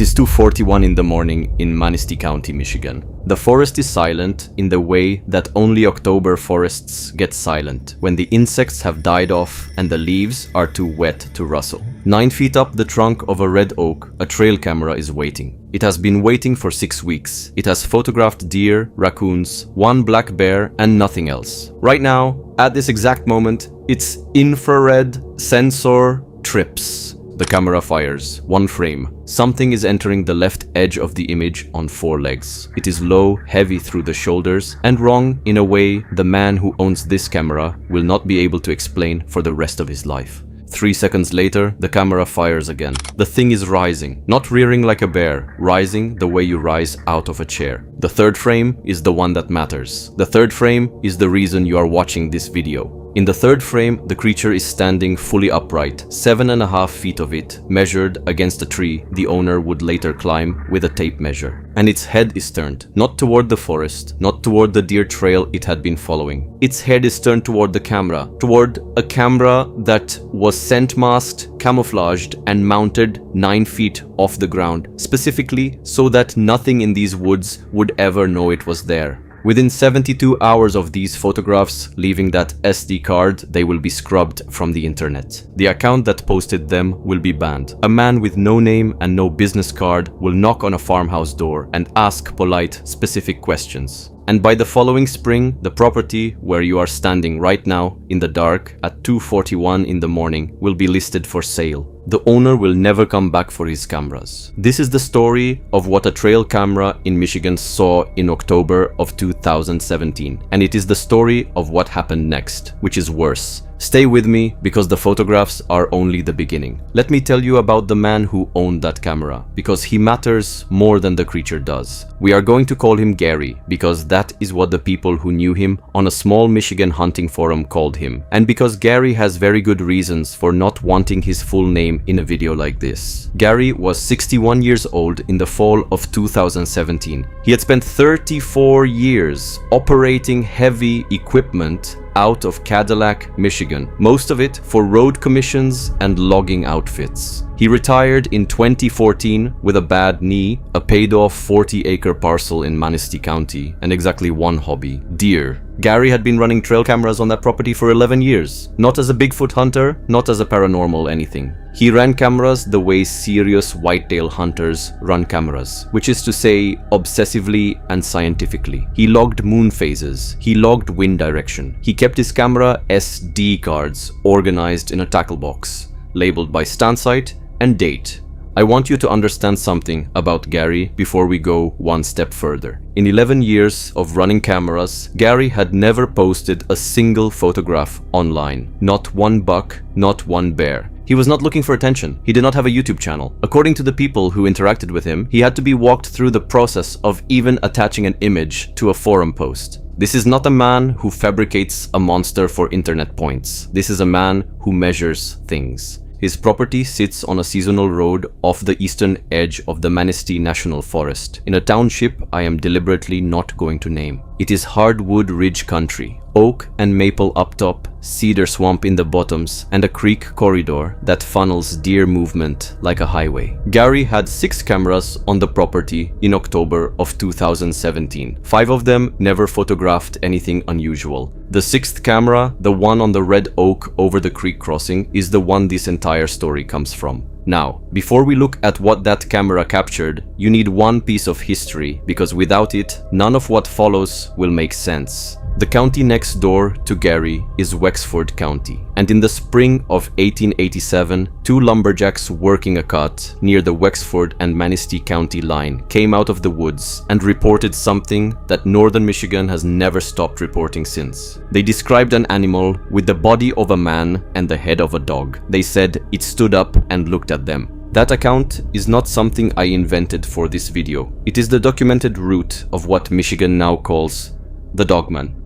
is 2:41 in the morning in Manistee County, Michigan. The forest is silent in the way that only October forests get silent, when the insects have died off and the leaves are too wet to rustle. 9 feet up the trunk of a red oak, a trail camera is waiting. It has been waiting for 6 weeks. It has photographed deer, raccoons, one black bear, and nothing else. Right now, at this exact moment, its infrared sensor trips. The camera fires. 1 frame. Something is entering the left edge of the image on 4 legs. It is low, heavy through the shoulders, and wrong in a way the man who owns this camera will not be able to explain for the rest of his life. 3 seconds later, the camera fires again. The thing is rising, not rearing like a bear, rising the way you rise out of a chair. The 3rd frame is the one that matters. The 3rd frame is the reason you are watching this video. In the 3rd frame, the creature is standing fully upright, 7.5 feet of it, measured against a tree the owner would later climb with a tape measure. And its head is turned, not toward the forest, not toward the deer trail it had been following. Its head is turned toward the camera, toward a camera that was scent masked, camouflaged, and mounted 9 feet off the ground, specifically so that nothing in these woods would ever know it was there. Within 72 hours of these photographs leaving that SD card, they will be scrubbed from the internet. The account that posted them will be banned. A man with no name and no business card will knock on a farmhouse door and ask polite, specific questions. And by the following spring, the property where you are standing right now in the dark at 2:41 in the morning will be listed for sale. The owner will never come back for his cameras. This is the story of what a trail camera in Michigan saw in October of 2017. And it is the story of what happened next, which is worse. Stay with me because the photographs are only the beginning. Let me tell you about the man who owned that camera, because he matters more than the creature does. We are going to call him Gary, because that is what the people who knew him on a small Michigan hunting forum called him. And because Gary has very good reasons for not wanting his full name in a video like this. Gary was 61 years old in the fall of 2017. He had spent 34 years operating heavy equipment out of Cadillac, Michigan, most of it for road commissions and logging outfits. He retired in 2014 with a bad knee, a paid-off 40-acre parcel in Manistee County, and exactly one hobby: deer. Gary had been running trail cameras on that property for 11 years, not as a Bigfoot hunter, not as a paranormal anything. He ran cameras the way serious whitetail hunters run cameras, which is to say, obsessively and scientifically. He logged moon phases, he logged wind direction. He kept his camera SD cards organized in a tackle box, labeled by stand site and date. I want you to understand something about Gary before we go one step further. In 11 years of running cameras, Gary had never posted a single photograph online. Not one buck, not one bear. He was not looking for attention. He did not have a YouTube channel. According to the people who interacted with him, he had to be walked through the process of even attaching an image to a forum post. This is not a man who fabricates a monster for internet points. This is a man who measures things. His property sits on a seasonal road off the eastern edge of the Manistee National Forest, in a township I am deliberately not going to name. It is hardwood ridge country, oak and maple up top, cedar swamp in the bottoms, and a creek corridor that funnels deer movement like a highway. Gary had 6 cameras on the property in October of 2017. 5 of them never photographed anything unusual. The 6th camera, the one on the red oak over the creek crossing, is the one this entire story comes from. Now, before we look at what that camera captured, you need one piece of history, because without it, none of what follows will make sense. The county next door to Gary is Wexford County, and in the spring of 1887, 2 lumberjacks working a cut near the Wexford and Manistee County line came out of the woods and reported something that northern Michigan has never stopped reporting since. They described an animal with the body of a man and the head of a dog. They said it stood up and looked at them. That account is not something I invented for this video. It is the documented route of what Michigan now calls the Dogman.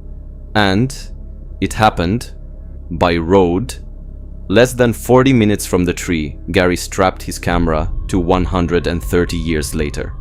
And it happened by road. Less than 40 minutes from the tree, Gary strapped his camera to 130 years later.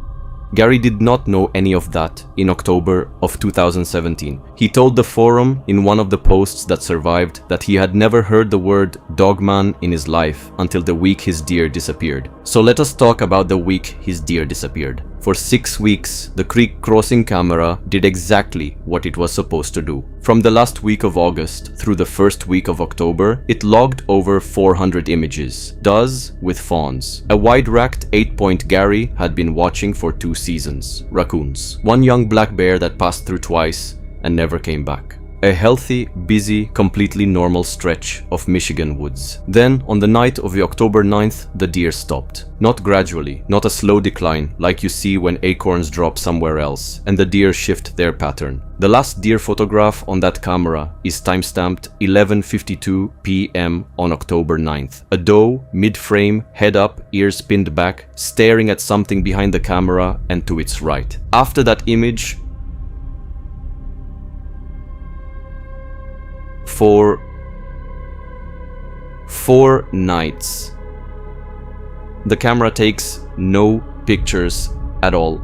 Gary did not know any of that in October of 2017. He told the forum in one of the posts that survived that he had never heard the word Dogman in his life until the week his deer disappeared. So let us talk about the week his deer disappeared. For 6 weeks, the creek crossing camera did exactly what it was supposed to do. From the last week of August through the first week of October, it logged over 400 images, does with fawns. A wide-racked 8-point Gary had been watching for 2 seasons. Raccoons. One young black bear that passed through twice and never came back. A healthy, busy, completely normal stretch of Michigan woods. Then, on the night of October 9th, the deer stopped. Not gradually, not a slow decline like you see when acorns drop somewhere else, and the deer shift their pattern. The last deer photograph on that camera is timestamped 11:52 p.m. on October 9th. A doe, mid-frame, head up, ears pinned back, staring at something behind the camera and to its right. After that image, for 4 nights, the camera takes no pictures at all.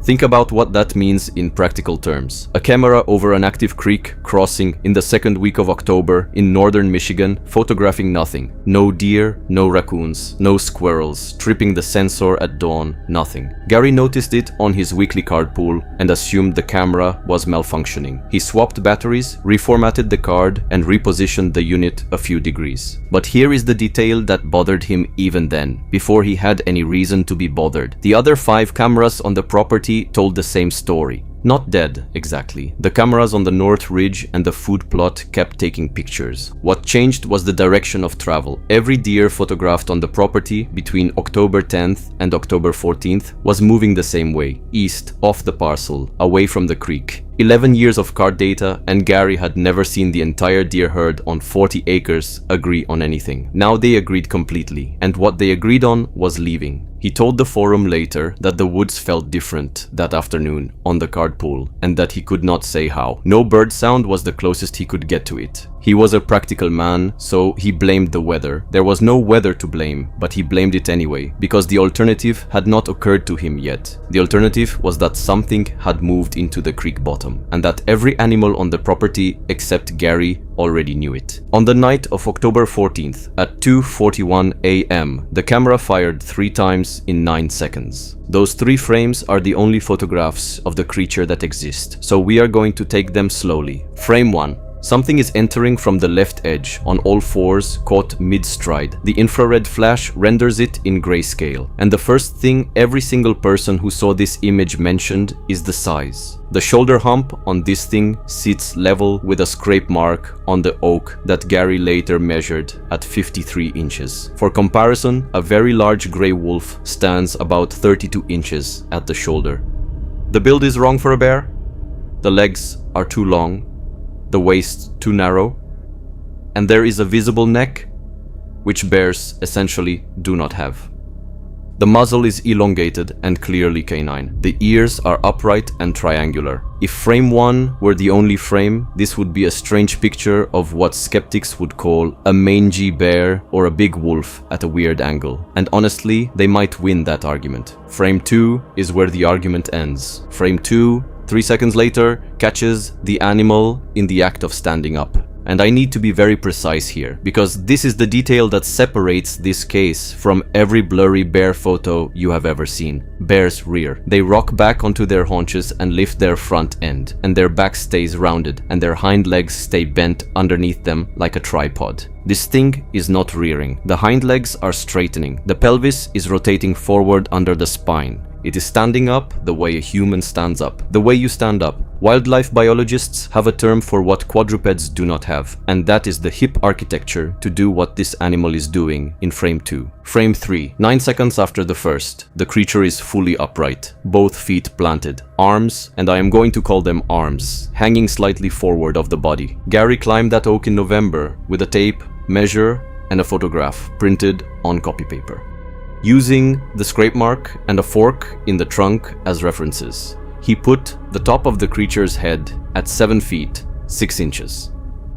Think about what that means in practical terms. A camera over an active creek crossing in the second week of October in northern Michigan, photographing nothing. No deer, no raccoons, no squirrels, tripping the sensor at dawn, nothing. Gary noticed it on his weekly card pool and assumed the camera was malfunctioning. He swapped batteries, reformatted the card, and repositioned the unit a few degrees. But here is the detail that bothered him even then, before he had any reason to be bothered. The other 5 cameras on the property told the same story. Not dead, exactly. The cameras on the North Ridge and the food plot kept taking pictures. What changed was the direction of travel. Every deer photographed on the property between October 10th and October 14th was moving the same way, east, off the parcel, away from the creek. 11 years of card data, and Gary had never seen the entire deer herd on 40 acres agree on anything. Now they agreed completely, and what they agreed on was leaving. He told the forum later that the woods felt different that afternoon on the card pool, and that he could not say how. No bird sound was the closest he could get to it. He was a practical man, so he blamed the weather. There was no weather to blame, but he blamed it anyway, because the alternative had not occurred to him yet. The alternative was that something had moved into the creek bottom, and that every animal on the property except Gary already knew it. On the night of October 14th, at 2:41 a.m., the camera fired 3 times in 9 seconds. Those 3 frames are the only photographs of the creature that exist, so we are going to take them slowly. Frame 1. Something is entering from the left edge, on all 4s, caught mid-stride. The infrared flash renders it in grayscale, and the first thing every single person who saw this image mentioned is the size. The shoulder hump on this thing sits level with a scrape mark on the oak that Gary later measured at 53 inches. For comparison, a very large gray wolf stands about 32 inches at the shoulder. The build is wrong for a bear. The legs are too long, the waist too narrow, and there is a visible neck, which bears essentially do not have. The muzzle is elongated and clearly canine. The ears are upright and triangular. If frame 1 were the only frame, this would be a strange picture of what skeptics would call a mangy bear or a big wolf at a weird angle. And honestly, they might win that argument. Frame 2 is where the argument ends. Frame 2, 3 seconds later, catches the animal in the act of standing up. And I need to be very precise here, because this is the detail that separates this case from every blurry bear photo you have ever seen. Bear's rear. They rock back onto their haunches and lift their front end, and their back stays rounded, and their hind legs stay bent underneath them like a tripod. This thing is not rearing. The hind legs are straightening. The pelvis is rotating forward under the spine. It is standing up the way a human stands up, the way you stand up. Wildlife biologists have a term for what quadrupeds do not have, and that is the hip architecture to do what this animal is doing in frame 2. Frame 3, 9 seconds after the first, the creature is fully upright, both feet planted, arms, and I am going to call them arms, hanging slightly forward of the body. Gary climbed that oak in November with a tape, measure, and a photograph printed on copy paper. Using the scrape mark and a fork in the trunk as references, he put the top of the creature's head at 7 feet, 6 inches.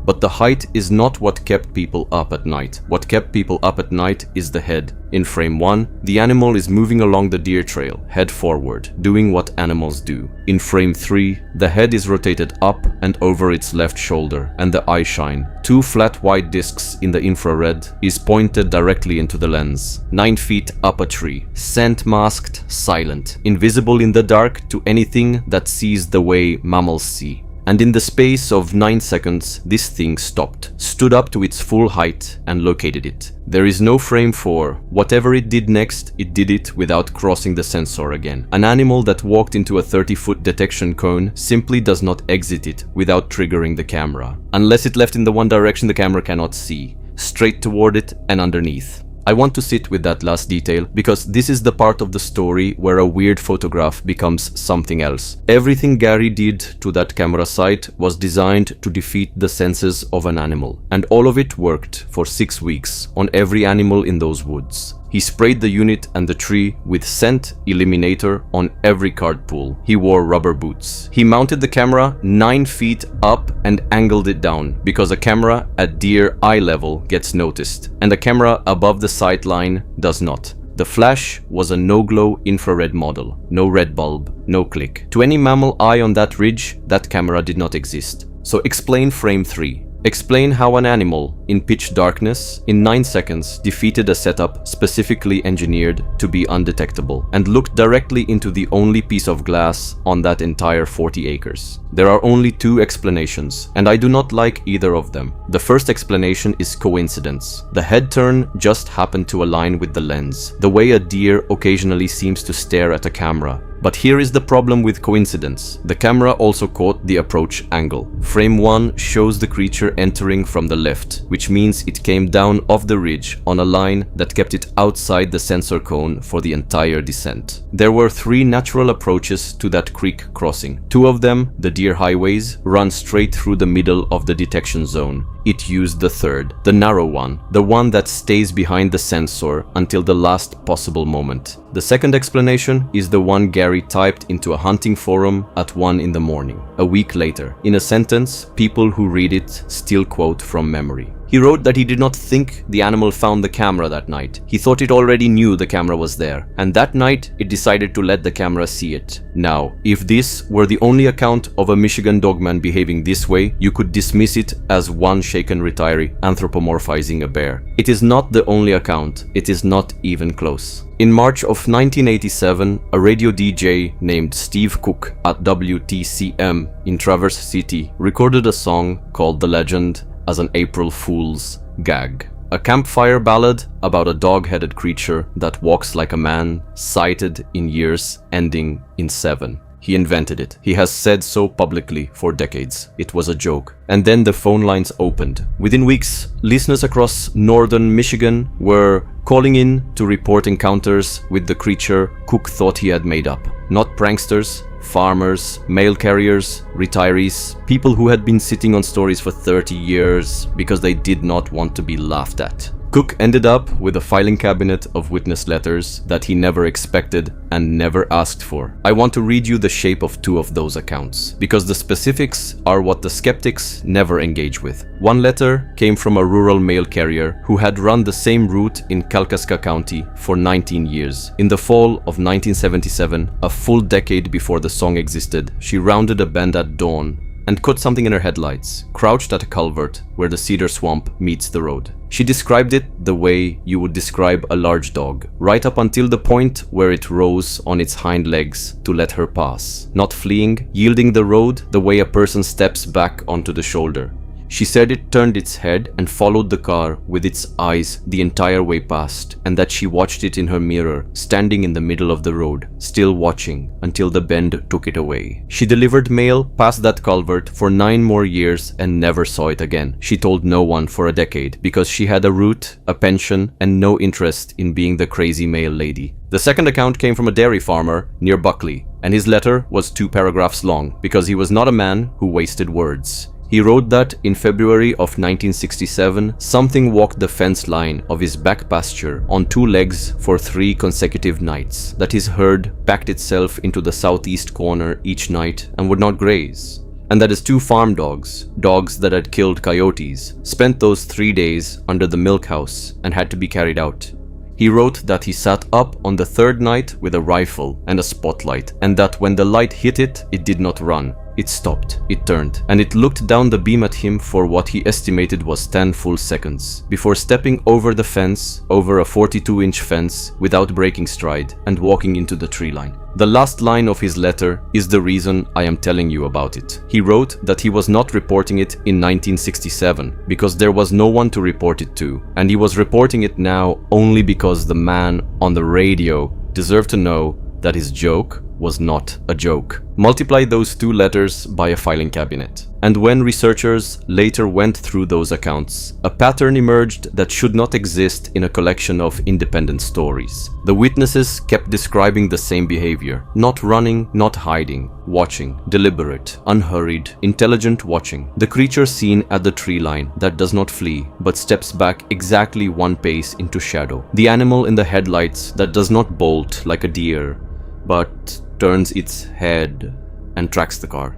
But the height is not what kept people up at night. What kept people up at night is the head. In frame 1, the animal is moving along the deer trail, head forward, doing what animals do. In frame 3, the head is rotated up and over its left shoulder, and the eye shine, 2 flat white discs in the infrared, is pointed directly into the lens. 9 feet up a tree, scent masked, silent, invisible in the dark to anything that sees the way mammals see. And in the space of 9 seconds, this thing stopped, stood up to its full height, and located it. There is no frame for whatever it did next. It did it without crossing the sensor again. An animal that walked into a 30-foot detection cone simply does not exit it without triggering the camera. Unless it left in the one direction the camera cannot see, straight toward it and underneath. I want to sit with that last detail because this is the part of the story where a weird photograph becomes something else. Everything Gary did to that camera site was designed to defeat the senses of an animal, and all of it worked for 6 weeks on every animal in those woods. He sprayed the unit and the tree with scent eliminator on every card pool. He wore rubber boots. He mounted the camera 9 feet up and angled it down because a camera at deer eye level gets noticed and a camera above the sight line does not. The flash was a no-glow infrared model. No red bulb, no click. To any mammal eye on that ridge, that camera did not exist. So explain frame 3. Explain how an animal, in pitch darkness, in 9 seconds defeated a setup specifically engineered to be undetectable and looked directly into the only piece of glass on that entire 40 acres. There are only 2 explanations, and I do not like either of them. The first explanation is coincidence. The head turn just happened to align with the lens, the way a deer occasionally seems to stare at a camera. But here is the problem with coincidence. The camera also caught the approach angle. Frame 1 shows the creature entering from the left, which means it came down off the ridge on a line that kept it outside the sensor cone for the entire descent. There were 3 natural approaches to that creek crossing. 2 of them, the deer highways, run straight through the middle of the detection zone. It used the third, the narrow one, the one that stays behind the sensor until the last possible moment. The second explanation is the one Gary typed into a hunting forum at 1 in the morning, a week later. In a sentence, people who read it still quote from memory. He wrote that he did not think the animal found the camera that night. He thought it already knew the camera was there, and that night it decided to let the camera see it. Now, if this were the only account of a Michigan dogman behaving this way, you could dismiss it as one shaken retiree anthropomorphizing a bear. It is not the only account. It is not even close. In March of 1987, a radio DJ named Steve Cook at WTCM in Traverse City recorded a song called The Legend as an April Fool's gag. A campfire ballad about a dog-headed creature that walks like a man, sighted in years ending in 7. He invented it. He has said so publicly for decades. It was a joke. And then the phone lines opened. Within weeks, listeners across northern Michigan were calling in to report encounters with the creature Cook thought he had made up. Not pranksters, farmers, mail carriers, retirees, people who had been sitting on stories for 30 years because they did not want to be laughed at. Cook ended up with a filing cabinet of witness letters that he never expected and never asked for. I want to read you the shape of 2 of those accounts, because the specifics are what the skeptics never engage with. One letter came from a rural mail carrier who had run the same route in Kalkaska County for 19 years. In the fall of 1977, a full decade before the song existed, she rounded a bend at dawn and caught something in her headlights, crouched at a culvert where the cedar swamp meets the road. She described it the way you would describe a large dog, right up until the point where it rose on its hind legs to let her pass, not fleeing, yielding the road the way a person steps back onto the shoulder. She said it turned its head and followed the car with its eyes the entire way past, and that she watched it in her mirror, standing in the middle of the road, still watching until the bend took it away. She delivered mail past that culvert for 9 more years and never saw it again. She told no one for a decade because she had a route, a pension, and no interest in being the crazy mail lady. The second account came from a dairy farmer near Buckley, and his letter was 2 paragraphs long because he was not a man who wasted words. He wrote that in February of 1967, something walked the fence line of his back pasture on 2 legs for 3 consecutive nights, that his herd packed itself into the southeast corner each night and would not graze. and that his 2 farm dogs, dogs that had killed coyotes, spent those 3 days under the milk house and had to be carried out. He wrote that he sat up on the 3rd night with a rifle and a spotlight, and that when the light hit it, it did not run. It stopped, it turned, and it looked down the beam at him for what he estimated was 10 full seconds, before stepping over the fence, over a 42-inch fence, without breaking stride, and walking into the tree line. The last line of his letter is the reason I am telling you about it. He wrote that he was not reporting it in 1967 because there was no one to report it to, and he was reporting it now only because the man on the radio deserved to know that his joke was not a joke. Multiply those 2 letters by a filing cabinet. And when researchers later went through those accounts, a pattern emerged that should not exist in a collection of independent stories. The witnesses kept describing the same behavior. Not running, not hiding, watching, deliberate, unhurried, intelligent watching. The creature seen at the tree line that does not flee, but steps back exactly 1 pace into shadow. The animal in the headlights that does not bolt like a deer, but turns its head and tracks the car.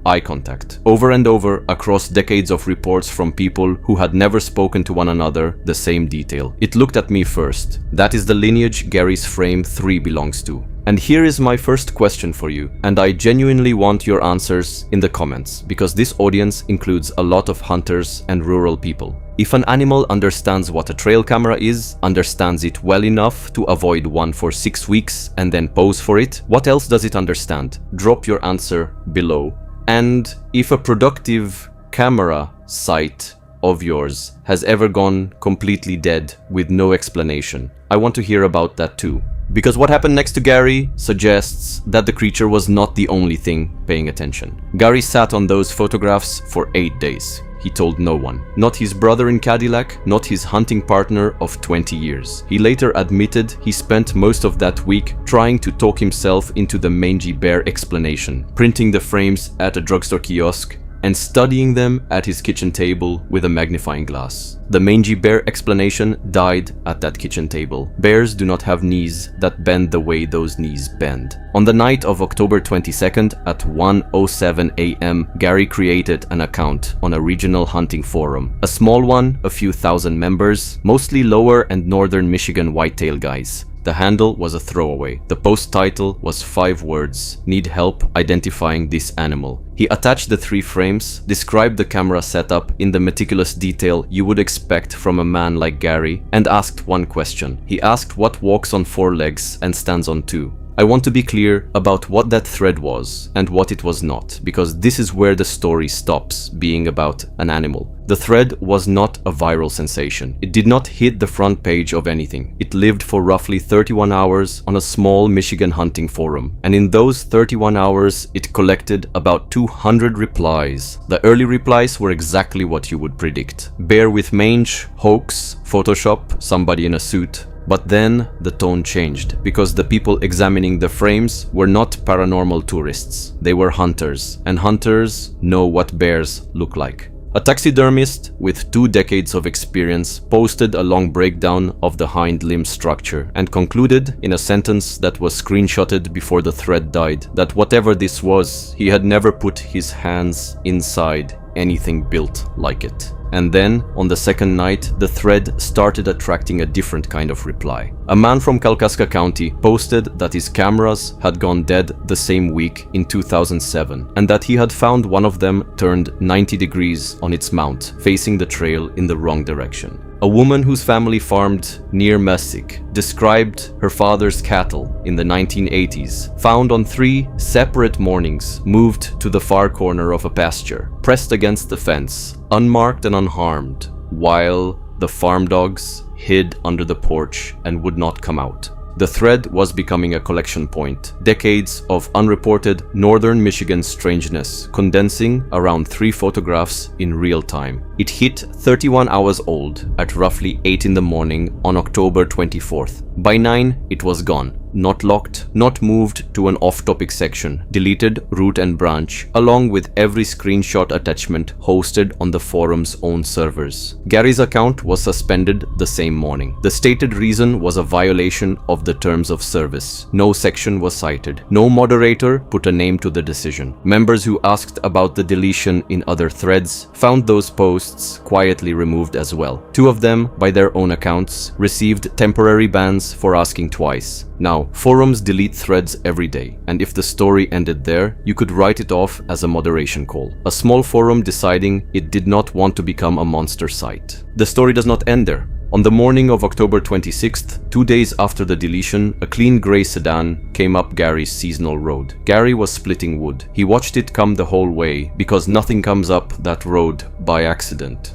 Eye contact. Over and over, across decades of reports from people who had never spoken to one another, the same detail. It looked at me first. That is the lineage Gary's frame 3 belongs to. And here is my first question for you, and I genuinely want your answers in the comments, because this audience includes a lot of hunters and rural people. If an animal understands what a trail camera is, understands it well enough to avoid one for 6 weeks and then pose for it, what else does it understand? Drop your answer below. And if a productive camera site of yours has ever gone completely dead with no explanation, I want to hear about that too. Because what happened next to Gary suggests that the creature was not the only thing paying attention. Gary sat on those photographs for 8 days. He told no one. Not his brother in Cadillac, not his hunting partner of 20 years. He later admitted he spent most of that week trying to talk himself into the mangy bear explanation, printing the frames at a drugstore kiosk and studying them at his kitchen table with a magnifying glass. The mangy bear explanation died at that kitchen table. Bears do not have knees that bend the way those knees bend. On the night of October 22nd at 1:07 a.m., Gary created an account on a regional hunting forum. A small one, a few thousand members, mostly lower and northern Michigan whitetail guys. The handle was a throwaway. The post title was 5 words: "Need help identifying this animal." He attached the 3 frames, described the camera setup in the meticulous detail you would expect from a man like Gary, and asked one question. He asked what walks on 4 legs and stands on 2. I want to be clear about what that thread was and what it was not, because this is where the story stops being about an animal. The thread was not a viral sensation. It did not hit the front page of anything. It lived for roughly 31 hours on a small Michigan hunting forum, and in those 31 hours it collected about 200 replies. The early replies were exactly what you would predict. Bear with mange, hoax, Photoshop, somebody in a suit. But then the tone changed, because the people examining the frames were not paranormal tourists. They were hunters, and hunters know what bears look like. A taxidermist with 2 decades of experience posted a long breakdown of the hind limb structure and concluded in a sentence that was screenshotted before the thread died that whatever this was, he had never put his hands inside anything built like it. And then, on the second night, the thread started attracting a different kind of reply. A man from Kalkaska County posted that his cameras had gone dead the same week in 2007, and that he had found one of them turned 90 degrees on its mount, facing the trail in the wrong direction. A woman whose family farmed near Messick described her father's cattle in the 1980s, found on 3 separate mornings, moved to the far corner of a pasture, pressed against the fence, unmarked and unharmed, while the farm dogs hid under the porch and would not come out. The thread was becoming a collection point, decades of unreported northern Michigan strangeness condensing around 3 photographs in real time. It hit 31 hours old at roughly 8 in the morning on October 24th. By 9, it was gone. not locked, not moved to an off-topic section, deleted, root and branch, along with every screenshot attachment hosted on the forum's own servers. Gary's account was suspended the same morning. The stated reason was a violation of the terms of service. No section was cited. No moderator put a name to the decision. Members who asked about the deletion in other threads found those posts quietly removed as well. Two of them, by their own accounts, received temporary bans for asking twice. Now, forums delete threads every day, and if the story ended there, you could write it off as a moderation call. A small forum deciding it did not want to become a monster site. The story does not end there. On the morning of October 26th, 2 days after the deletion, a clean grey sedan came up Gary's seasonal road. Gary was splitting wood. He watched it come the whole way because nothing comes up that road by accident.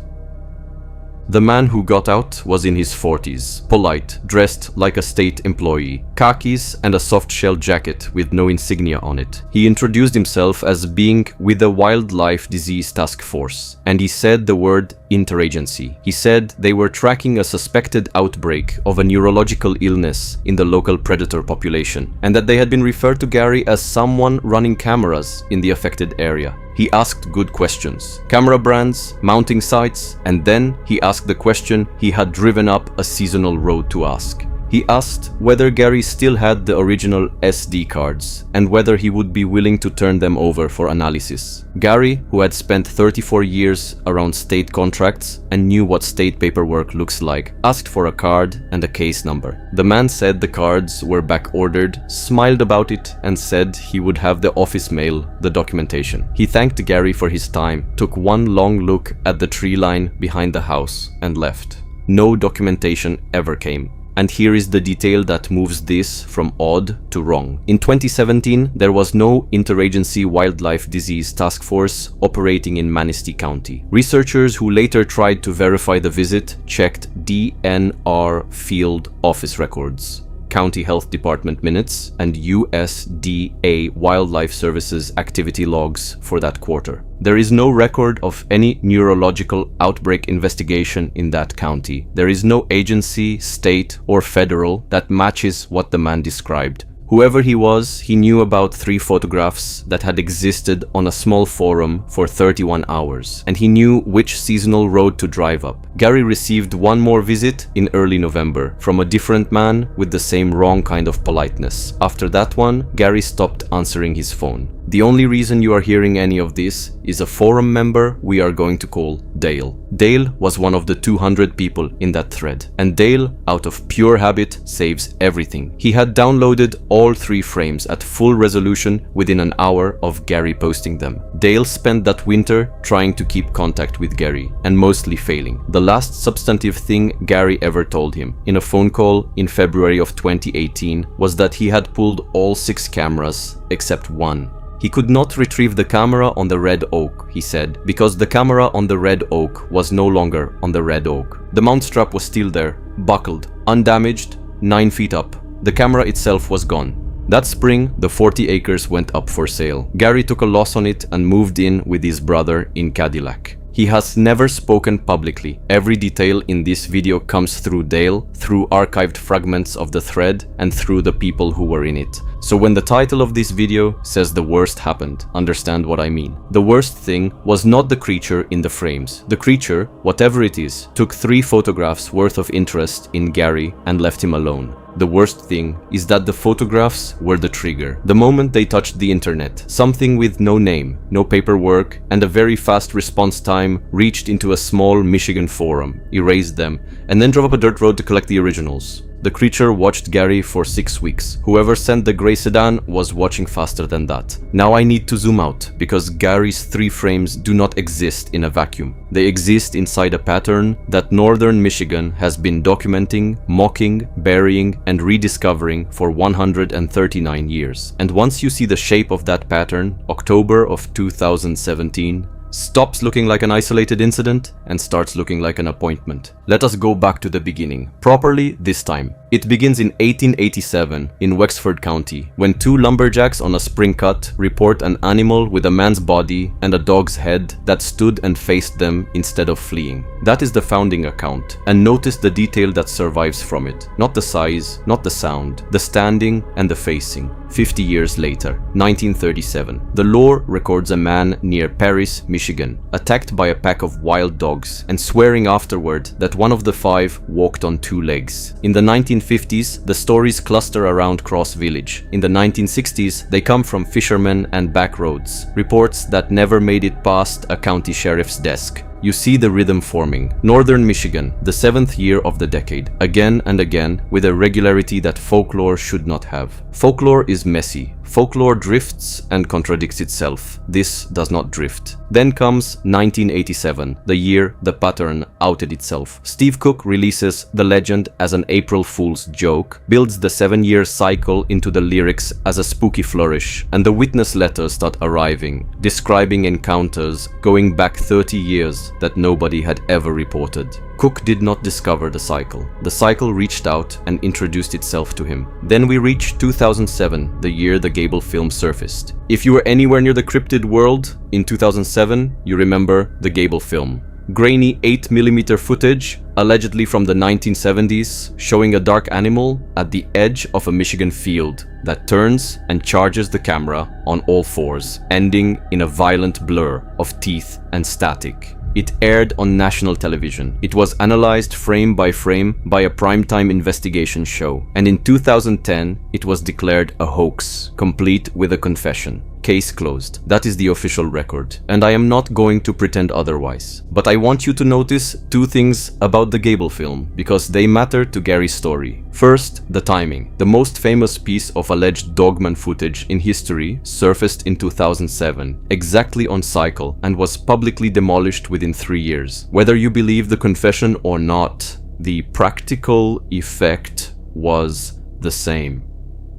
The man who got out was in his 40s, polite, dressed like a state employee, khakis and a soft-shell jacket with no insignia on it. He introduced himself as being with the Wildlife Disease Task Force, and he said the word interagency. He said they were tracking a suspected outbreak of a neurological illness in the local predator population, and that they had been referred to Gary as someone running cameras in the affected area. He asked good questions, camera brands, mounting sites, and then he asked the question he had driven up a seasonal road to ask. He asked whether Gary still had the original SD cards and whether he would be willing to turn them over for analysis. Gary, who had spent 34 years around state contracts and knew what state paperwork looks like, asked for a card and a case number. The man said the cards were back-ordered, smiled about it, and said he would have the office mail the documentation. He thanked Gary for his time, took one long look at the tree line behind the house, and left. No documentation ever came. And here is the detail that moves this from odd to wrong. In 2017, there was no Interagency Wildlife Disease Task Force operating in Manistee County. Researchers who later tried to verify the visit checked DNR field office records, County Health Department minutes, and USDA Wildlife Services activity logs for that quarter. There is no record of any neurological outbreak investigation in that county. There is no agency, state, or federal that matches what the man described. Whoever he was, he knew about 3 photographs that had existed on a small forum for 31 hours, and he knew which seasonal road to drive up. Gary received one more visit in early November from a different man with the same wrong kind of politeness. After that one, Gary stopped answering his phone. The only reason you are hearing any of this is a forum member we are going to call Dale. Dale was one of the 200 people in that thread, and Dale, out of pure habit, saves everything. He had downloaded all 3 frames at full resolution within an hour of Gary posting them. Dale spent that winter trying to keep contact with Gary, and mostly failing. The last substantive thing Gary ever told him, in a phone call in February of 2018, was that he had pulled all 6 cameras except one. He could not retrieve the camera on the red oak, he said, because the camera on the red oak was no longer on the red oak. The mount strap was still there, buckled, undamaged, 9 feet up. The camera itself was gone. That spring, the 40 acres went up for sale. Gary took a loss on it and moved in with his brother in Cadillac. He has never spoken publicly. Every detail in this video comes through Dale, through archived fragments of the thread, and through the people who were in it. So when the title of this video says the worst happened, understand what I mean. The worst thing was not the creature in the frames. The creature, whatever it is, took 3 photographs worth of interest in Gary and left him alone. The worst thing is that the photographs were the trigger. The moment they touched the internet, something with no name, no paperwork, and a very fast response time reached into a small Michigan forum, erased them, and then drove up a dirt road to collect the originals. The creature watched Gary for 6 weeks. Whoever sent the grey sedan was watching faster than that. Now I need to zoom out, because Gary's 3 frames do not exist in a vacuum. They exist inside a pattern that northern Michigan has been documenting, mocking, burying, and rediscovering for 139 years. And once you see the shape of that pattern, October of 2017, stops looking like an isolated incident and starts looking like an appointment. Let us go back to the beginning, properly this time. It begins in 1887 in Wexford County, when two lumberjacks on a spring cut report an animal with a man's body and a dog's head that stood and faced them instead of fleeing. That is the founding account, and notice the detail that survives from it. Not the size, not the sound, the standing and the facing. 50 years later, 1937, the lore records a man near Paris, Michigan, attacked by a pack of wild dogs and swearing afterward that one of the five walked on two legs. In the 1950s, the stories cluster around Cross Village. In the 1960s, they come from fishermen and back roads, reports that never made it past a county sheriff's desk. You see the rhythm forming. Northern Michigan, the 7th year of the decade, again and again, with a regularity that folklore should not have. Folklore is messy. Folklore drifts and contradicts itself. This does not drift. Then comes 1987, the year the pattern outed itself. Steve Cook releases the legend as an April Fool's joke, builds the 7-year cycle into the lyrics as a spooky flourish, and the witness letters start arriving, describing encounters going back 30 years that nobody had ever reported. Cook did not discover the cycle. The cycle reached out and introduced itself to him. Then we reach 2007, the year the Gable film surfaced. If you were anywhere near the cryptid world in 2007, you remember the Gable film. Grainy 8mm footage, allegedly from the 1970s, showing a dark animal at the edge of a Michigan field that turns and charges the camera on all fours, ending in a violent blur of teeth and static. It aired on national television. It was analyzed frame by frame by a primetime investigation show. And in 2010, it was declared a hoax, complete with a confession. Case closed. That is the official record. And I am not going to pretend otherwise. But I want you to notice two things about the Gable film, because they matter to Gary's story. First, the timing. The most famous piece of alleged Dogman footage in history surfaced in 2007, exactly on cycle, and was publicly demolished within 3 years. Whether you believe the confession or not, the practical effect was the same.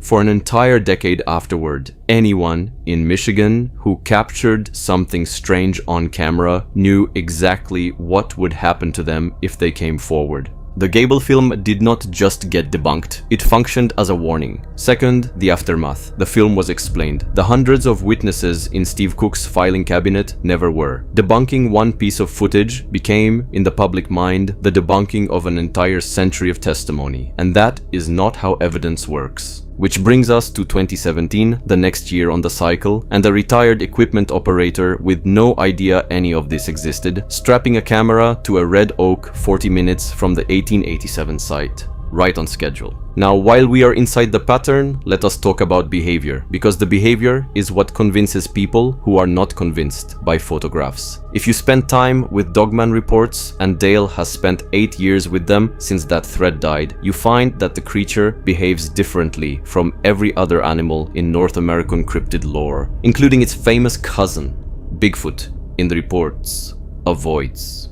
For an entire decade afterward, anyone in Michigan who captured something strange on camera knew exactly what would happen to them if they came forward. The Gable film did not just get debunked, it functioned as a warning. Second, the aftermath. The film was explained. The hundreds of witnesses in Steve Cook's filing cabinet never were. Debunking one piece of footage became, in the public mind, the debunking of an entire century of testimony. And that is not how evidence works. Which brings us to 2017, the next year on the cycle, and a retired equipment operator with no idea any of this existed, strapping a camera to a red oak 40 minutes from the 1887 site. Right on schedule. Now, while we are inside the pattern, let us talk about behavior, because the behavior is what convinces people who are not convinced by photographs. If you spend time with Dogman reports, and Dale has spent 8 years with them since that thread died, you find that the creature behaves differently from every other animal in North American cryptid lore, including its famous cousin, Bigfoot, in the reports, avoids.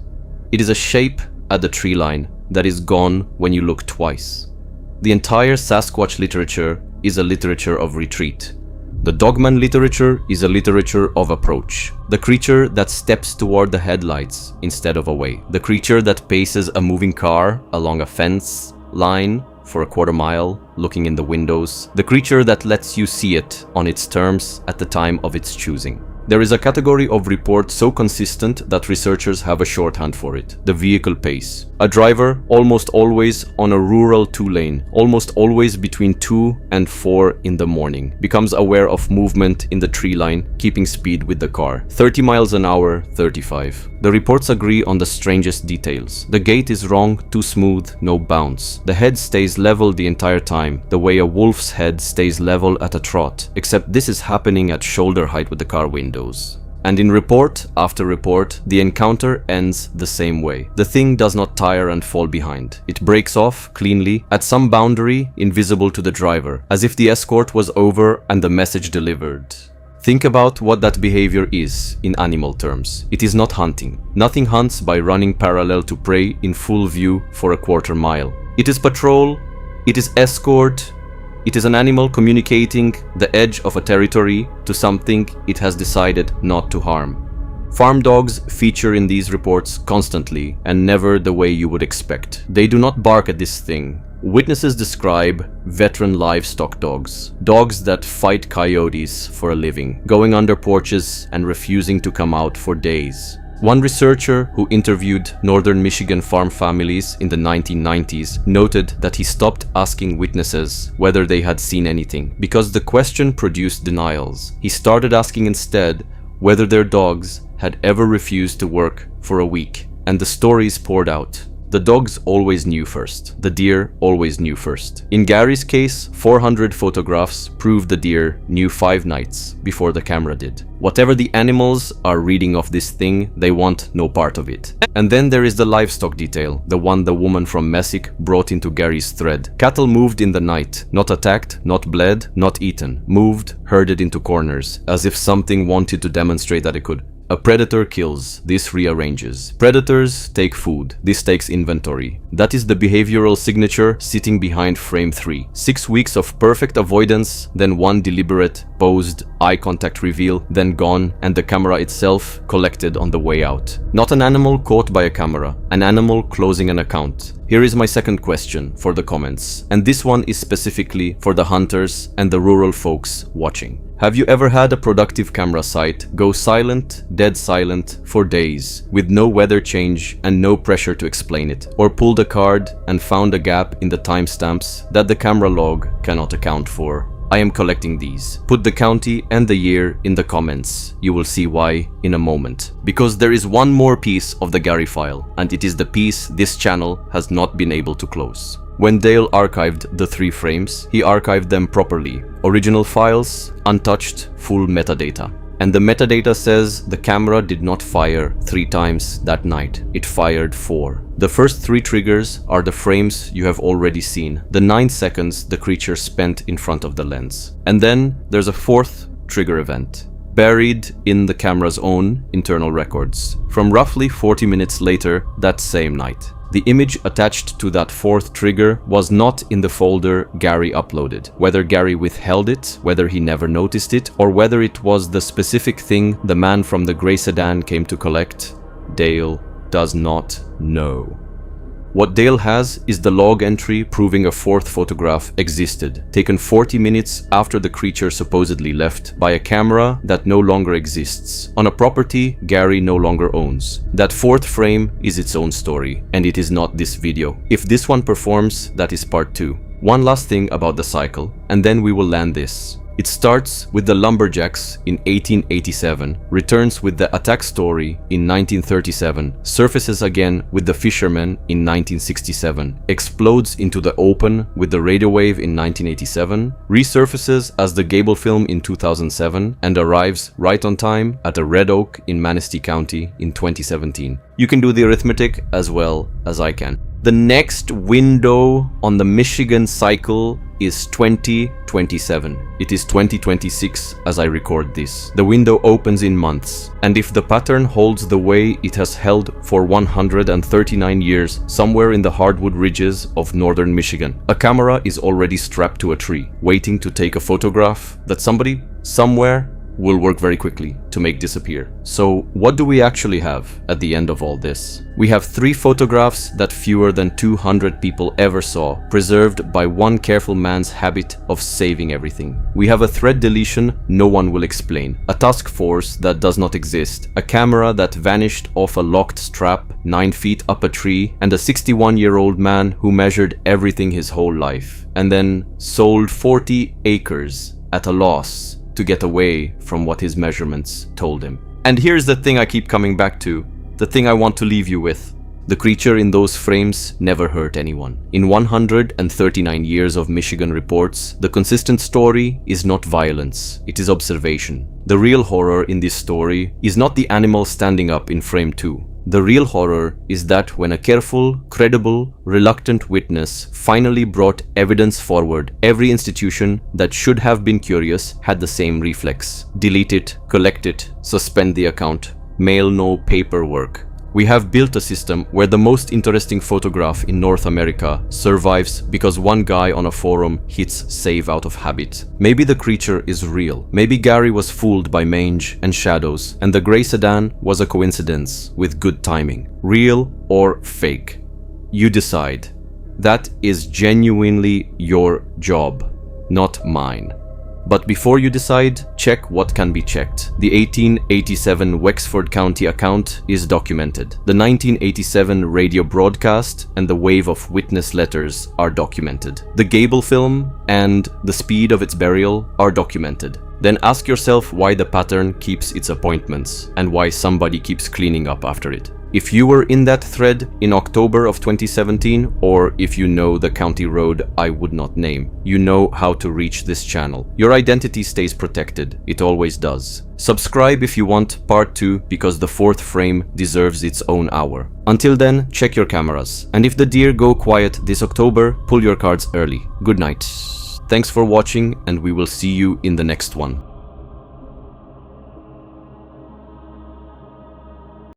It is a shape at the tree line that is gone when you look twice. The entire Sasquatch literature is a literature of retreat. The Dogman literature is a literature of approach. The creature that steps toward the headlights instead of away. The creature that paces a moving car along a fence line for a quarter mile, looking in the windows. The creature that lets you see it on its terms at the time of its choosing. There is a category of report so consistent that researchers have a shorthand for it, the vehicle pace. A driver, almost always on a rural 2-lane, almost always between 2 and 4 in the morning, becomes aware of movement in the tree line, keeping speed with the car. 30 miles an hour, 35. The reports agree on the strangest details. The gait is wrong, too smooth, no bounce. The head stays level the entire time, the way a wolf's head stays level at a trot, except this is happening at shoulder height with the car windows. And in report after report, the encounter ends the same way. The thing does not tire and fall behind. It breaks off cleanly at some boundary invisible to the driver, as if the escort was over and the message delivered. Think about what that behavior is in animal terms. It is not hunting. Nothing hunts by running parallel to prey in full view for a quarter mile. It is patrol, it is escort, it is an animal communicating the edge of a territory to something it has decided not to harm. Farm dogs feature in these reports constantly and never the way you would expect. They do not bark at this thing. Witnesses describe veteran livestock dogs, dogs that fight coyotes for a living, going under porches and refusing to come out for days. One researcher who interviewed northern Michigan farm families in the 1990s noted that he stopped asking witnesses whether they had seen anything because the question produced denials. He started asking instead whether their dogs had ever refused to work for a week, and the stories poured out. The dogs always knew first. The deer always knew first. In Gary's case, 400 photographs proved the deer knew 5 nights before the camera did. Whatever the animals are reading of this thing, they want no part of it. And then there is the livestock detail, the one the woman from Messick brought into Gary's thread. Cattle moved in the night, not attacked, not bled, not eaten, moved, herded into corners, as if something wanted to demonstrate that it could. A predator kills, this rearranges. Predators take food, this takes inventory. That is the behavioral signature sitting behind frame 3. 6 weeks of perfect avoidance, then one deliberate, posed, eye contact reveal, then gone, and the camera itself collected on the way out. Not an animal caught by a camera, an animal closing an account. Here is my second question for the comments, and this one is specifically for the hunters and the rural folks watching. Have you ever had a productive camera site go silent, dead silent, for days, with no weather change and no pressure to explain it, or pulled a card and found a gap in the timestamps that the camera log cannot account for? I am collecting these. Put the county and the year in the comments. You will see why in a moment. Because there is one more piece of the Gary file, and it is the piece this channel has not been able to close. When Dale archived the 3 frames, he archived them properly. Original files, untouched, full metadata. And the metadata says the camera did not fire 3 times that night. It fired 4. The first 3 triggers are the frames you have already seen, the 9 seconds the creature spent in front of the lens. And then there's a 4th trigger event, buried in the camera's own internal records, from roughly 40 minutes later that same night. The image attached to that 4th trigger was not in the folder Gary uploaded. Whether Gary withheld it, whether he never noticed it, or whether it was the specific thing the man from the gray sedan came to collect, Dale does not know. What Dale has is the log entry proving a 4th photograph existed, taken 40 minutes after the creature supposedly left, by a camera that no longer exists, on a property Gary no longer owns. That 4th frame is its own story, and it is not this video. If this one performs, that is part 2. One last thing about the cycle, and then we will land this. It starts with the lumberjacks in 1887, returns with the attack story in 1937, surfaces again with the fishermen in 1967, explodes into the open with the radio wave in 1987, resurfaces as the Gable film in 2007, and arrives right on time at a red oak in Manistee County in 2017. You can do the arithmetic as well as I can. The next window on the Michigan cycle is 2027. It is 2026 as I record this. The window opens in months, and if the pattern holds the way it has held for 139 years somewhere in the hardwood ridges of northern Michigan, a camera is already strapped to a tree, waiting to take a photograph that somebody, somewhere, will work very quickly to make disappear. So what do we actually have at the end of all this? We have 3 photographs that fewer than 200 people ever saw, preserved by one careful man's habit of saving everything. We have a thread deletion no one will explain, a task force that does not exist, a camera that vanished off a locked strap 9 feet up a tree, and a 61-year-old man who measured everything his whole life, and then sold 40 acres at a loss to get away from what his measurements told him. And here's the thing I keep coming back to, the thing I want to leave you with. The creature in those frames never hurt anyone. In 139 years of Michigan reports, the consistent story is not violence, it is observation. The real horror in this story is not the animal standing up in frame 2. The real horror is that when a careful, credible, reluctant witness finally brought evidence forward, every institution that should have been curious had the same reflex. Delete it, collect it, suspend the account, mail no paperwork. We have built a system where the most interesting photograph in North America survives because one guy on a forum hits save out of habit. Maybe the creature is real. Maybe Gary was fooled by mange and shadows, and the gray sedan was a coincidence with good timing. Real or fake? You decide. That is genuinely your job, not mine. But before you decide, check what can be checked. The 1887 Wexford County account is documented. The 1987 radio broadcast and the wave of witness letters are documented. The Gable film and the speed of its burial are documented. Then ask yourself why the pattern keeps its appointments and why somebody keeps cleaning up after it. If you were in that thread in October of 2017, or if you know the county road I would not name, you know how to reach this channel. Your identity stays protected. It always does. Subscribe if you want part 2 because the 4th frame deserves its own hour. Until then, check your cameras. And if the deer go quiet this October, pull your cards early. Good night. Thanks for watching and we will see you in the next one.